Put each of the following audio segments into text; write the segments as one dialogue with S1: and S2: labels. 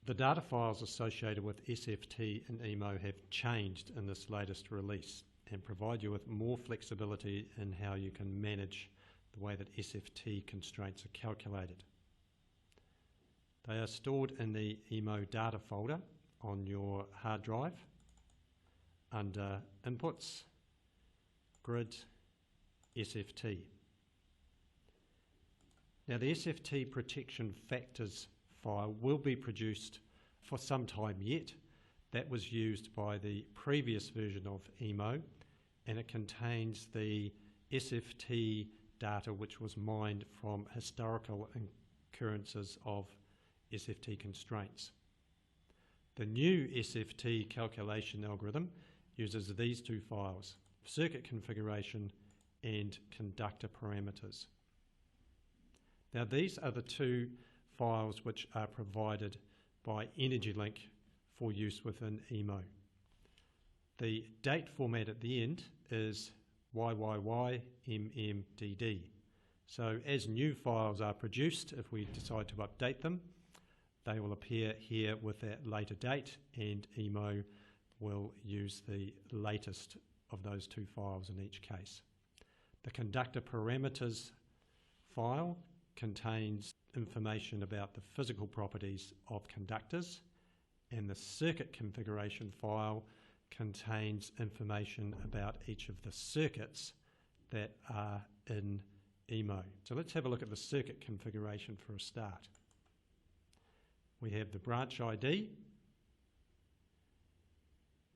S1: The data files associated with SFT and EMO have changed in this latest release and provide you with more flexibility in how you can manage the way that SFT constraints are calculated. They are stored in the EMO data folder on your hard drive under Inputs, Grid, SFT. Now the SFT protection factors file will be produced for some time yet. That was used by the previous version of EMO, and it contains the SFT data which was mined from historical occurrences of SFT constraints. The new SFT calculation algorithm uses these two files, circuit configuration and conductor parameters. Now these are the two files which are provided by EnergyLink for use within EMO. The date format at the end is YYYMMDD. So as new files are produced, if we decide to update them, they will appear here with that later date, and EMO will use the latest of those two files in each case. The conductor parameters file contains information about the physical properties of conductors, and the circuit configuration file contains information about each of the circuits that are in EMO. So let's have a look at the circuit configuration for a start. We have the branch ID,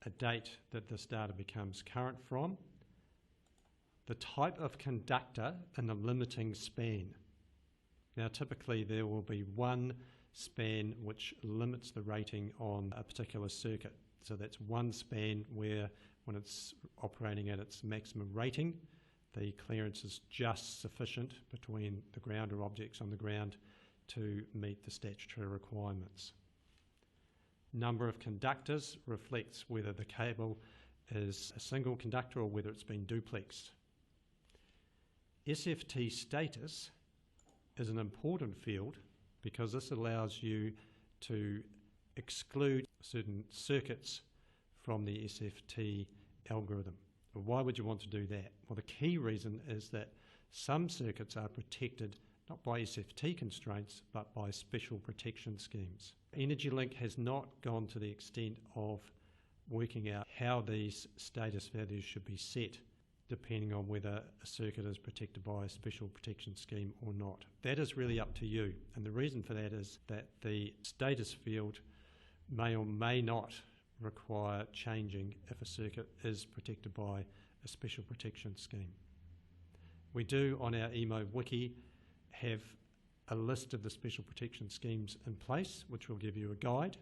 S1: a date that this data becomes current from, the type of conductor and the limiting span. Now typically there will be one span which limits the rating on a particular circuit. So that's one span where when it's operating at its maximum rating, the clearance is just sufficient between the ground or objects on the ground to meet the statutory requirements. Number of conductors reflects whether the cable is a single conductor or whether it's been duplexed. SFT status is an important field because this allows you to exclude certain circuits from the SFT algorithm. Why would you want to do that? Well, the key reason is that some circuits are protected not by SFT constraints but by special protection schemes. EnergyLink has not gone to the extent of working out how these status values should be set depending on whether a circuit is protected by a special protection scheme or not. That is really up to you, and the reason for that is that the status field may or may not require changing if a circuit is protected by a special protection scheme. We do on our EMO wiki have a list of the special protection schemes in place, which will give you a guide,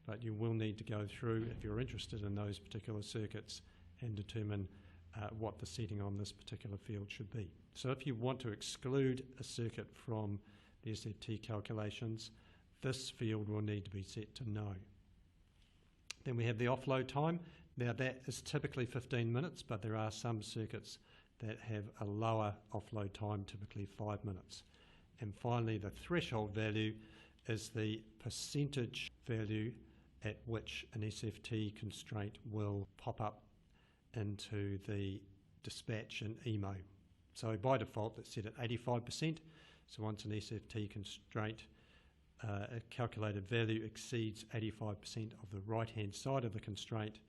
S1: but you will need to go through, if you're interested in those particular circuits, and determine what the setting on this particular field should be. So if you want to exclude a circuit from the SFT calculations, this field will need to be set to no. Then we have the offload time. Now that is typically 15 minutes, but there are some circuits that have a lower offload time, typically 5 minutes. And finally, the threshold value is the percentage value at which an SFT constraint will pop up into the dispatch in EMO. So by default it's set at 85%, so once an SFT constraint a calculated value exceeds 85% of the right hand side of the constraint,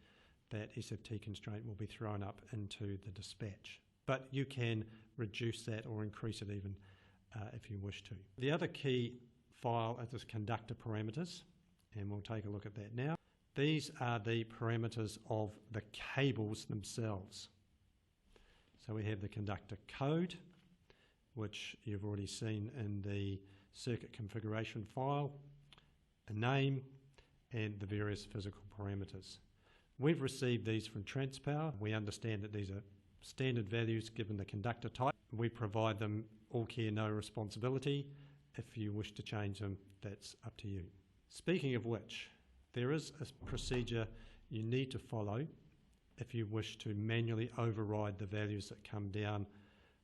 S1: that SFT constraint will be thrown up into the dispatch. But you can reduce that or increase it even if you wish to. The other key file is conductor parameters, and we'll take a look at that now. These are the parameters of the cables themselves. So we have the conductor code, which you've already seen in the circuit configuration file, a name, and the various physical parameters. We've received these from Transpower. We understand that these are standard values given the conductor type. We provide them all care, no responsibility. If you wish to change them, that's up to you. Speaking of which, there is a procedure you need to follow if you wish to manually override the values that come down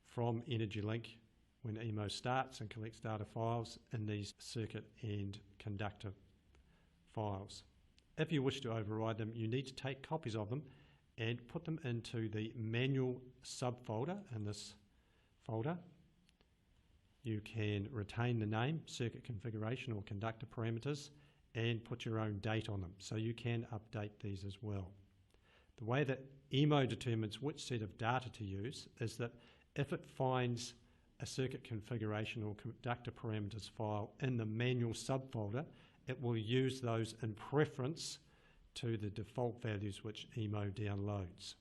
S1: from EnergyLink when EMO starts and collects data files in these circuit and conductor files. If you wish to override them, you need to take copies of them and put them into the manual subfolder in this folder. You can retain the name, circuit configuration or conductor parameters, and put your own date on them, so you can update these as well. The way that EMO determines which set of data to use is that if it finds a circuit configuration or conductor parameters file in the manual subfolder, it will use those in preference to the default values which EMO downloads.